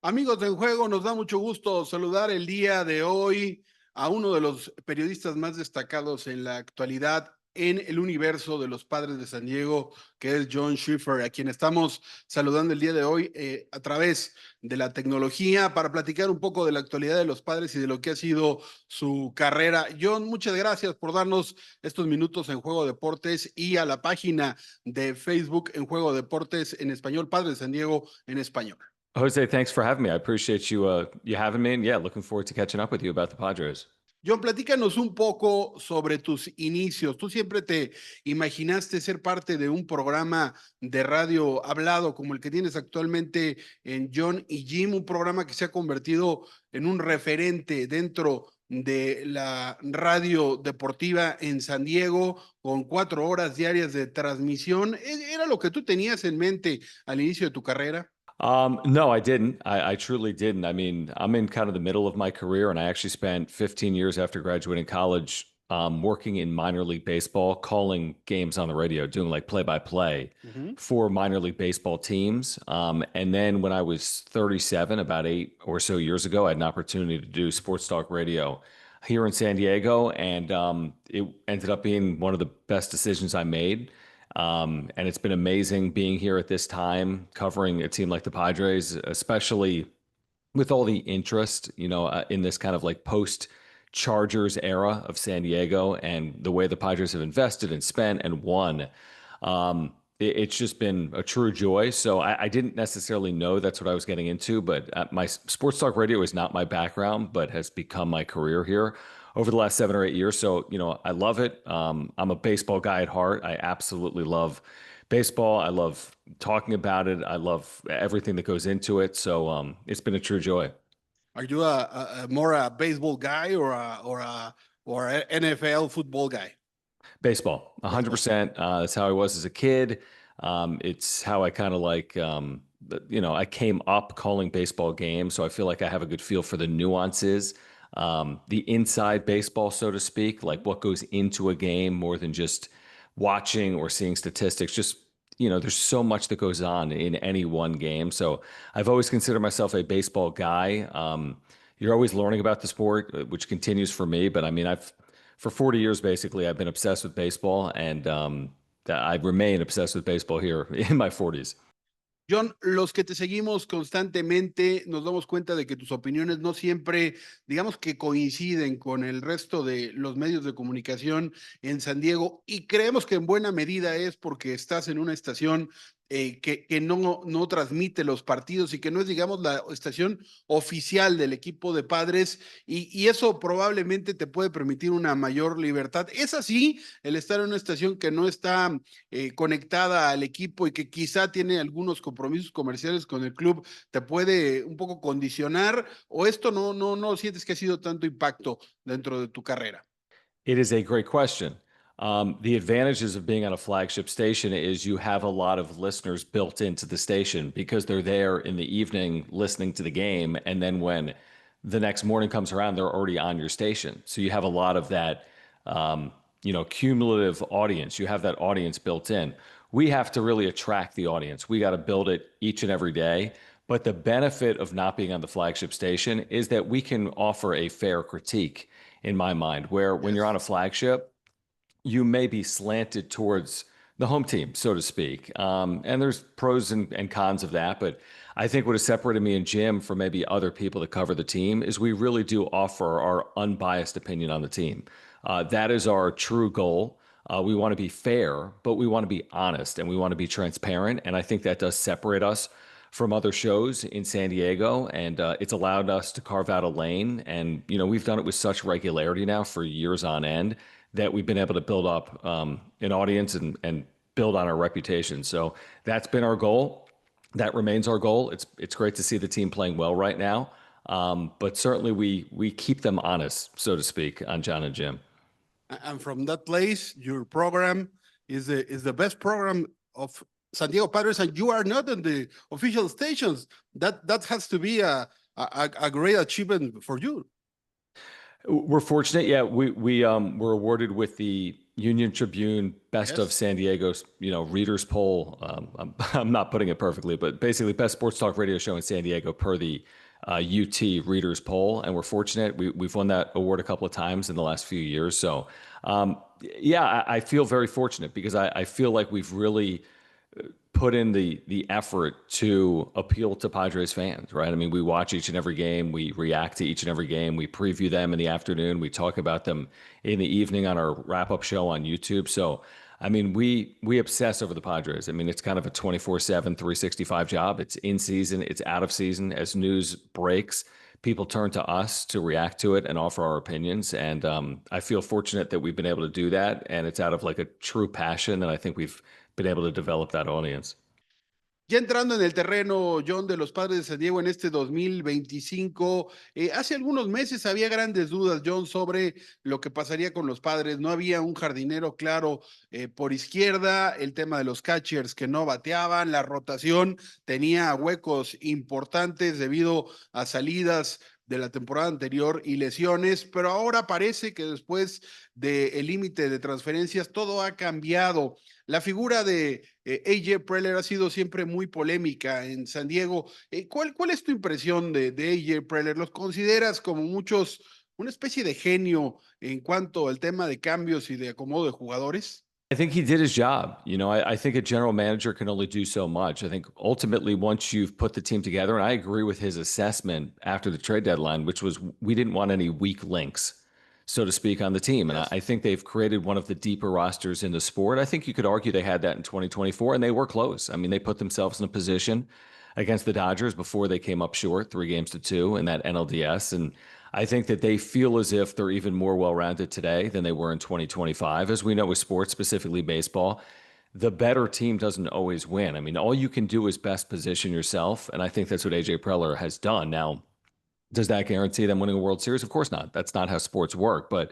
Amigos de Juego, nos da mucho gusto saludar el día de hoy a uno de los periodistas más destacados en la actualidad en el universo de los Padres de San Diego, que es Jon Schaeffer, a quien estamos saludando el día de hoy a través de la tecnología para platicar un poco de la actualidad de los Padres y de lo que ha sido su carrera. Jon, muchas gracias por darnos estos minutos en Juego Deportes y a la página de Facebook en Juego Deportes en español, Padres de San Diego en español. Jose, thanks for having me. I appreciate you having me, and yeah, looking forward to catching up with you about the Padres. John, platícanos un poco sobre tus inicios. ¿Tú siempre te imaginaste ser parte de un programa de radio hablado como el que tienes actualmente en Jon y Jim, un programa que se ha convertido en un referente dentro de la radio deportiva en San Diego, con 4 horas diarias de transmisión? ¿Era lo que tú tenías en mente al inicio de tu carrera? No, I didn't. I truly didn't. I mean, I'm in kind of the middle of my career, and I actually spent 15 years after graduating college working in minor league baseball, calling games on the radio, doing like play-by-play Ujú. for minor league baseball teams. And then when I was 37, about 8 or so years ago, I had an opportunity to do sports talk radio here in San Diego, and it ended up being one of the best decisions I made. And it's been amazing being here at this time, covering a team like the Padres, especially with all the interest, in this kind of like post Chargers era of San Diego and the way the Padres have invested and spent and won. It's just been a true joy. So I didn't necessarily know that's what I was getting into, but my sports talk radio is not my background, but has become my career here over the last 7 or 8 years. So, I love it. I'm a baseball guy at heart. I absolutely love baseball. I love talking about it. I love everything that goes into it. So it's been a true joy. Are you a more a baseball guy or a NFL football guy? Baseball, Baseball. 100%. That's how I was as a kid. It's how I kind of like, I came up calling baseball games. So I feel like I have a good feel for the nuances, the inside baseball, so to speak, like what goes into a game more than just watching or seeing statistics. Just, there's so much that goes on in any one game. So I've always considered myself a baseball guy. You're always learning about the sport, which continues for me. But I mean, for 40 years, basically, I've been obsessed with baseball, and I remain obsessed with baseball here in my 40s. John, los que te seguimos constantemente nos damos cuenta de que tus opiniones no siempre, digamos que coinciden con el resto de los medios de comunicación en San Diego y creemos que en buena medida es porque estás en una estación que no transmite los partidos y que no es, digamos, la estación oficial del equipo de Padres y eso probablemente te puede permitir una mayor libertad. ¿Es así el estar en una estación que no está conectada al equipo y que quizá tiene algunos compromisos comerciales con el club, te puede un poco condicionar o esto no sientes que ha sido tanto impacto dentro de tu carrera? It is a great question. The advantages of being on a flagship station is you have a lot of listeners built into the station because they're there in the evening listening to the game. And then when the next morning comes around, they're already on your station. So you have a lot of that, cumulative audience. You have that audience built in. We have to really attract the audience. We got to build it each and every day. But the benefit of not being on the flagship station is that we can offer a fair critique in my mind, where when you're on Yes. a flagship, you may be slanted towards the home team, so to speak. And there's pros and cons of that. But I think what has separated me and Jim from maybe other people that cover the team is we really do offer our unbiased opinion on the team. That is our true goal. We want to be fair, but we want to be honest and we want to be transparent. And I think that does separate us from other shows in San Diego. And it's allowed us to carve out a lane. And, we've done it with such regularity now for years on end that we've been able to build up an audience and build on our reputation. So that's been our goal. That remains our goal. It's great to see the team playing well right now. But certainly we keep them honest, so to speak, on John and Jim. And from that place, your program is the best program of San Diego Padres, and you are not on the official stations. That has to be a great achievement for you. We're fortunate. Yeah, we were awarded with the Union Tribune Best of Yes. San Diego's, readers poll. I'm not putting it perfectly, but basically best sports talk radio show in San Diego per the UT readers poll. And we're fortunate. We've won that award a couple of times in the last few years. So, yeah, I feel very fortunate because I feel like we've really put in the effort to appeal to Padres fans, right? I mean, we watch each and every game, we react to each and every game, we preview them in the afternoon, we talk about them in the evening on our wrap-up show on YouTube. So, I mean, we obsess over the Padres. I mean, it's kind of a 24/7, 365 job. It's in season, it's out of season. As news breaks, people turn to us to react to it and offer our opinions. And I feel fortunate that we've been able to do that. And it's out of like a true passion. And I think we've been able to develop that audience. Ya entrando en el terreno, John, de los Padres de San Diego en este 2025, hace algunos meses había grandes dudas, John, sobre lo que pasaría con los Padres. No había un jardinero claro por izquierda, el tema de los catchers que no bateaban, la rotación tenía huecos importantes debido a salidas de la temporada anterior y lesiones, pero ahora parece que después del límite de transferencias todo ha cambiado. La figura de AJ Preller ha sido siempre muy polémica en San Diego. ¿Cuál es tu impresión de AJ Preller? ¿Los consideras como muchos una especie de genio en cuanto al tema de cambios y de acomodo de jugadores? I think he did his job. I think a general manager can only do so much. I think ultimately, once you've put the team together, and I agree with his assessment after the trade deadline, which was we didn't want any weak links, so to speak, on the team. And Yes. I think they've created one of the deeper rosters in the sport. I think you could argue they had that in 2024, and they were close. I mean, they put themselves in a position against the Dodgers before they came up short, 3-2 in that NLDS. And I think that they feel as if they're even more well-rounded today than they were in 2025. As we know with sports, specifically baseball, the better team doesn't always win. I mean, all you can do is best position yourself, and I think that's what AJ Preller has done. Now, does that guarantee them winning a World Series? Of course not. That's not how sports work. But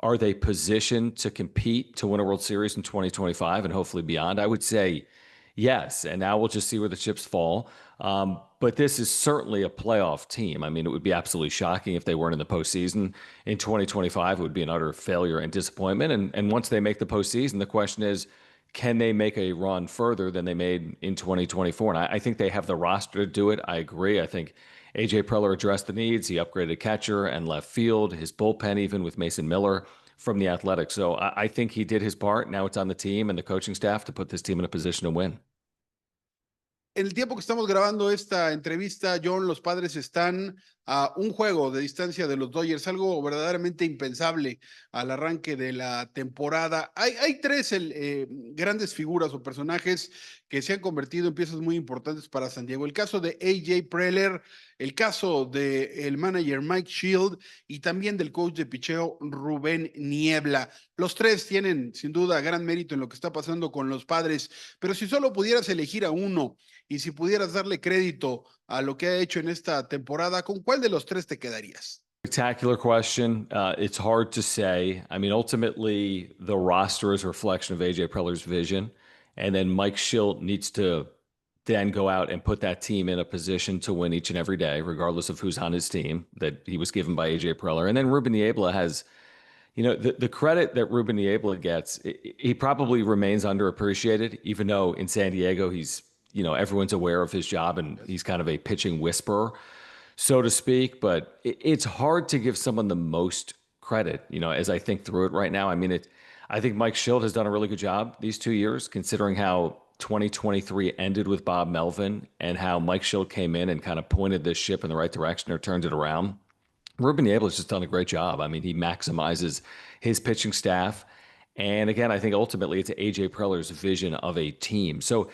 are they positioned to compete to win a World Series in 2025 and hopefully beyond? I would say yes. And now we'll just see where the chips fall. But this is certainly a playoff team. I mean, it would be absolutely shocking if they weren't in the postseason in 2025. It would be an utter failure and disappointment. And once they make the postseason, the question is, can they make a run further than they made in 2024? And I think they have the roster to do it. I agree. I think AJ Preller addressed the needs. He upgraded catcher and left field, his bullpen, even with Mason Miller from the Athletics. So I think he did his part. Now it's on the team and the coaching staff to put this team in a position to win. En el tiempo que estamos grabando esta entrevista, John, los Padres están a un juego de distancia de los Dodgers, algo verdaderamente impensable al arranque de la temporada. Hay tres grandes figuras o personajes que se han convertido en piezas muy importantes para San Diego. El caso de AJ Preller, el caso del manager Mike Shield y también del coach de picheo Rubén Niebla. Los tres tienen sin duda gran mérito en lo que está pasando con los Padres, pero si solo pudieras elegir a uno y si pudieras darle crédito a lo que ha hecho en esta temporada, ¿con cuál de los tres te quedarías? Spectacular question. It's hard to say. I mean, ultimately, the roster is a reflection of AJ Preller's vision. And then Mike Schilt needs to then go out and put that team in a position to win each and every day, regardless of who's on his team that he was given by AJ Preller. And then Ruben Niebla has, the credit that Ruben Niebla gets, he probably remains underappreciated, even though in San Diego, he's, everyone's aware of his job and he's kind of a pitching whisperer, so to speak. But it's hard to give someone the most credit, as I think through it right now. I mean, I think Mike Schilt has done a really good job these 2 years, considering how 2023 ended with Bob Melvin and how Mike Schilt came in and kind of pointed this ship in the right direction or turned it around. Ruben Niebla has just done a great job. I mean, he maximizes his pitching staff. And again, I think ultimately it's AJ Preller's vision of a team. So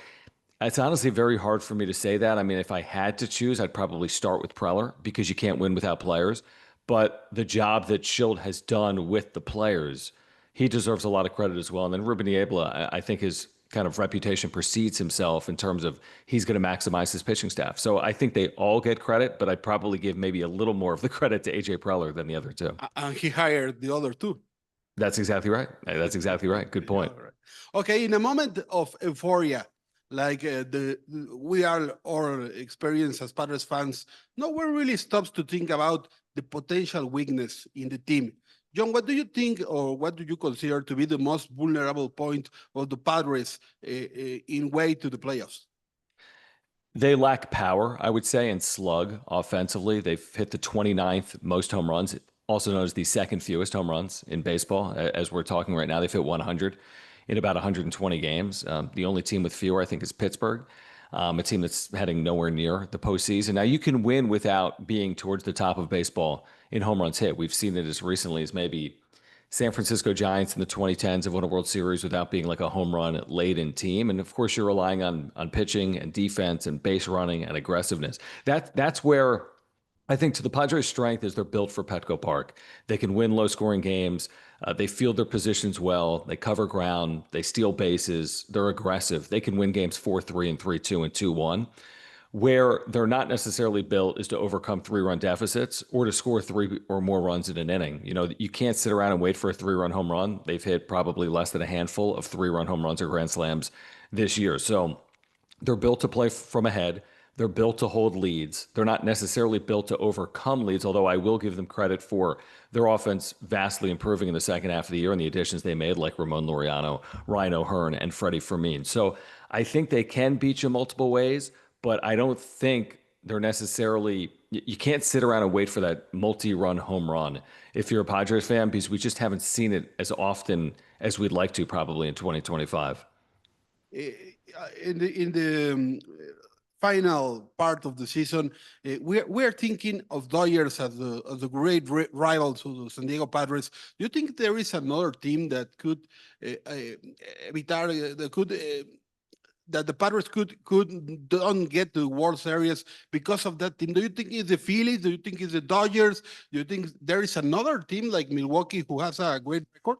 it's honestly very hard for me to say that. I mean, if I had to choose, I'd probably start with Preller because you can't win without players. But the job that Schilt has done with the players, he deserves a lot of credit as well. And then Ruben Niebla, I think his kind of reputation precedes himself in terms of he's going to maximize his pitching staff. So I think they all get credit, but I'd probably give maybe a little more of the credit to AJ Preller than the other two. And he hired the other two. That's exactly right. That's exactly right. Good point. Yeah, right. Okay, in a moment of euphoria, like we are all experienced as Padres fans, no one really stops to think about the potential weakness in the team. John, what do you think, or what do you consider to be the most vulnerable point of the Padres in way to the playoffs? They lack power, I would say, and slug offensively. They've hit the 29th most home runs, also known as the second fewest home runs in baseball. As we're talking right now, they've hit 100 in about 120 games. The only team with fewer, I think, is Pittsburgh, a team that's heading nowhere near the postseason. Now, you can win without being towards the top of baseball in home runs hit. We've seen it as recently as maybe San Francisco Giants in the 2010s have won a World Series without being like a home run laden team. And of course, you're relying on pitching and defense and base running and aggressiveness. That's where I think to the Padres' strength is they're built for Petco Park. They can win low scoring games. They field their positions well. They cover ground. They steal bases. They're aggressive. They can win games 4-3 and 3-2 and 2-1. Where they're not necessarily built is to overcome 3-run deficits or to score 3 or more runs in an inning. You know, you can't sit around and wait for a 3-run home run. They've hit probably less than a handful of 3-run home runs or grand slams this year. So they're built to play from ahead. They're built to hold leads. They're not necessarily built to overcome leads, although I will give them credit for their offense vastly improving in the second half of the year and the additions they made, like Ramon Laureano, Ryan O'Hearn, and Freddie Fermin. So I think they can beat you multiple ways, but I don't think they're necessarily, you can't sit around and wait for that multi-run home run if you're a Padres fan, because we just haven't seen it as often as we'd like to probably in 2025. In the final part of the season, we're thinking of Dodgers as the great rivals to the San Diego Padres. Do you think there is another team that could evitar, that could that the Padres could don't get to World Series because of that team? Do you think it's the Phillies? Do you think it's the Dodgers? Do you think there is another team like Milwaukee who has a great record?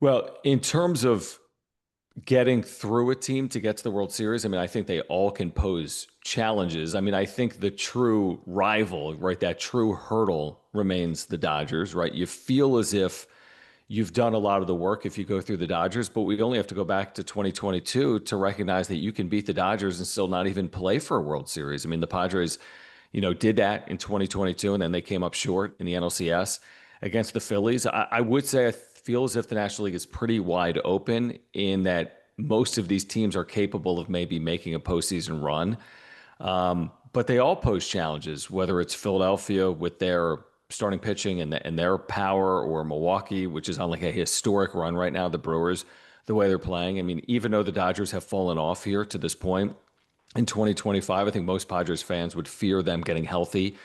Well, in terms of getting through a team to get to the World Series, I mean, I think they all can pose challenges. I mean, I think the true rival, right, that true hurdle remains the Dodgers, right? You feel as if you've done a lot of the work if you go through the Dodgers, but we only have to go back to 2022 to recognize that you can beat the Dodgers and still not even play for a World Series. I mean, the Padres, did that in 2022, and then they came up short in the NLCS against the Phillies. I would say I feel as if the National League is pretty wide open in that most of these teams are capable of maybe making a postseason run. But they all pose challenges, whether it's Philadelphia with their starting pitching and their power, or Milwaukee, which is on like a historic run right now, the Brewers, the way they're playing. I mean, even though the Dodgers have fallen off here to this point in 2025, I think most Padres fans would fear them getting healthy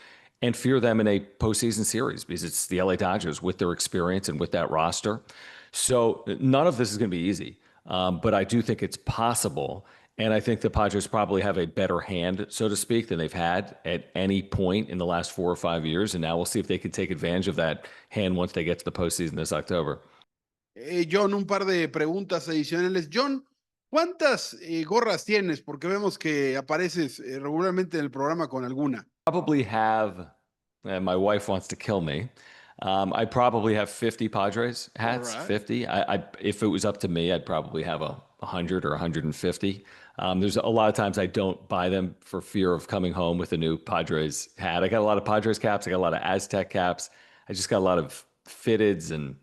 and fear them in a postseason series because it's the LA Dodgers with their experience and with that roster. So none of this is going to be easy, but I do think it's possible. And I think the Padres probably have a better hand, so to speak, than they've had at any point in the last 4 or 5 years. And now we'll see if they can take advantage of that hand once they get to the postseason this October. John, un par de preguntas adicionales. John, ¿cuántas gorras tienes? Porque vemos que apareces regularmente en el programa con alguna. Probably have, my wife wants to kill me. I probably have 50 Padres hats, All right. 50. If it was up to me, I'd probably have 100 or 150. There's a lot of times I don't buy them for fear of coming home with a new Padres hat. I got a lot of Padres caps. I got a lot of Aztec caps. I just got a lot of fitteds, and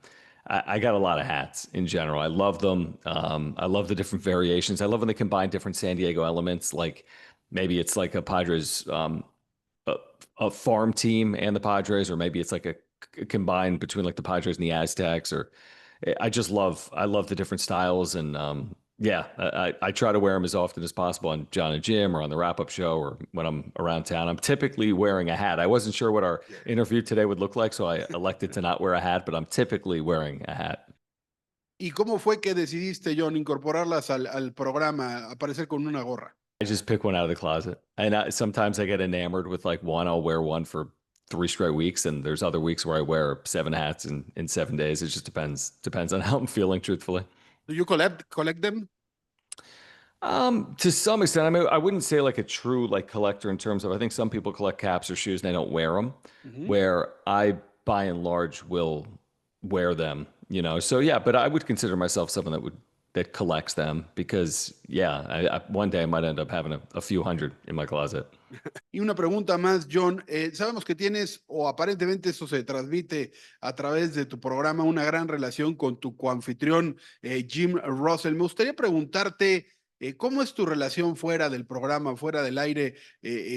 I got a lot of hats in general. I love them. I love the different variations. I love when they combine different San Diego elements. Like maybe it's like a Padres, a farm team and the Padres, or maybe it's like a combined between like the Padres and the Aztecs. Or I love the different styles. And yeah, I try to wear them as often as possible on Jon and Jim or on the wrap-up show or when I'm around town. I'm typically wearing a hat. I wasn't sure what our interview today would look like, so I elected to not wear a hat, but I'm typically wearing a hat. ¿Y cómo fue que decidiste, John, incorporarlas al programa, aparecer con una gorra? I just pick one out of the closet. And sometimes I get enamored with like one. I'll wear one for 3 straight weeks. And there's other weeks where I wear 7 hats in 7 days. It just depends on how I'm feeling, truthfully. Do you collect them? To some extent. I mean, I wouldn't say like a true like collector in terms of, I think some people collect caps or shoes and they don't wear them, where I by and large will wear them, So yeah, but I would consider myself someone that would that collects them because yeah, one day I might end up having a few hundred in my closet. Y una pregunta más, John. Sabemos que tienes, o aparentemente eso se transmite a través de tu programa, una gran relación con tu coanfitrión, Jim Russell. Me gustaría preguntarte, ¿cómo es tu relación fuera del programa, fuera del aire,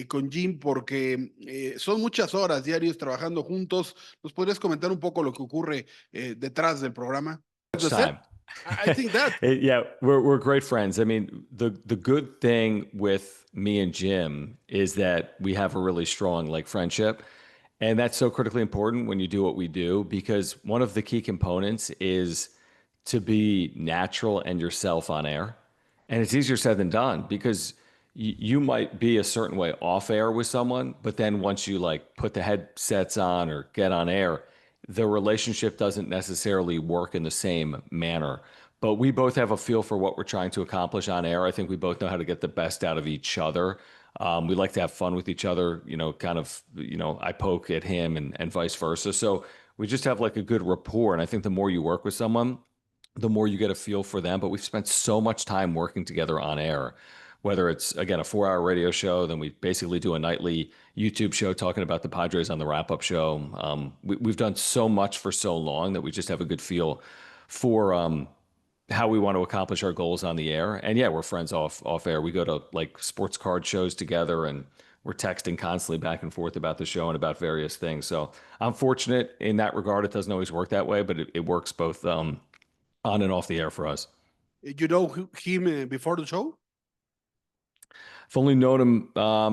con Jim? Porque son muchas horas diarios trabajando juntos. ¿Nos podrías comentar un poco lo que ocurre detrás del programa? Much The set? time. I think that. Yeah, we're great friends. I mean, the good thing with me and Jim is that we have a really strong like friendship. And that's so critically important when you do what we do because one of the key components is to be natural and yourself on air. And it's easier said than done because you might be a certain way off air with someone, but then once you like put the headsets on or get on air, the relationship doesn't necessarily work in the same manner. But we both have a feel for what we're trying to accomplish on air. I think we both know how to get the best out of each other. We like to have fun with each other, kind of, I poke at him and vice versa. So we just have like a good rapport. And I think the more you work with someone, the more you get a feel for them. But we've spent so much time working together on air, whether it's, again, a 4 hour radio show, then we basically do a nightly YouTube show talking about the Padres on the wrap up show. We've done so much for so long that we just have a good feel for how we want to accomplish our goals on the air. And yeah, we're friends off air. We go to like sports card shows together and we're texting constantly back and forth about the show and about various things. So I'm fortunate in that regard. It doesn't always work that way, but it works both on and off the air for us. You know him before the show? I've only known him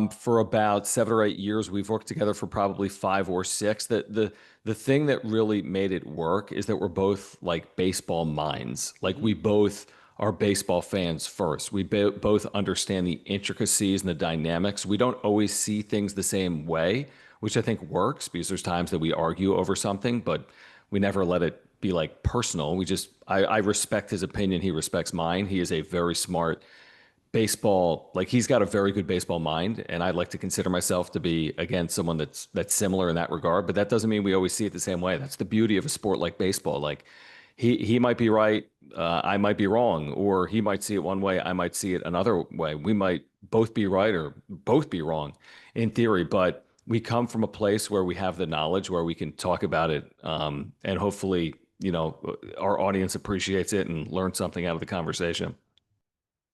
for about 7 or 8 years. We've worked together for probably 5 or 6. The thing that really made it work is that we're both like baseball minds. Like we both are baseball fans first. We both understand the intricacies and the dynamics. We don't always see things the same way, which I think works because there's times that we argue over something, but we never let it be like personal. I respect his opinion. He respects mine. He is a very smart baseball, like he's got a very good baseball mind, and I'd like to consider myself to be again someone that's similar in that regard. But that doesn't mean we always see it the same way. That's the beauty of a sport like baseball. Like he might be right, I might be wrong, or he might see it one way, I might see it another way. We might both be right or both be wrong in theory, but we come from a place where we have the knowledge where we can talk about it, and hopefully, our audience appreciates it and learns something out of the conversation.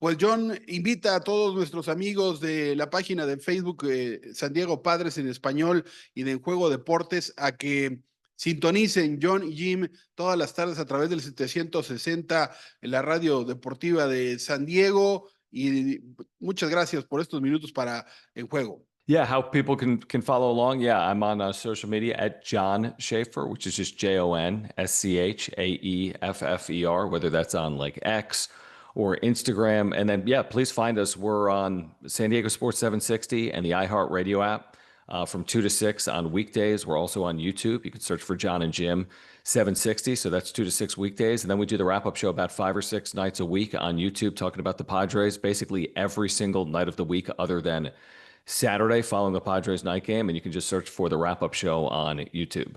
Pues John invita a todos nuestros amigos de la página de Facebook San Diego Padres en español y de Juego Deportes a que sintonicen Jon y Jim todas las tardes a través del 760 en la radio deportiva de San Diego, y muchas gracias por estos minutos para En Juego. Yeah, how people can follow along. Yeah, I'm on social media at Jon Schaeffer, which is just JonSchaeffer, whether that's on like X or Instagram. And then, yeah, please find us. We're on San Diego Sports 760 and the iHeartRadio app from 2 to 6 on weekdays. We're also on YouTube. You can search for Jon and Jim 760. So that's 2 to 6 weekdays. And then we do the wrap-up show about 5 or 6 nights a week on YouTube talking about the Padres, basically every single night of the week other than Saturday following the Padres night game. And you can just search for the wrap-up show on YouTube.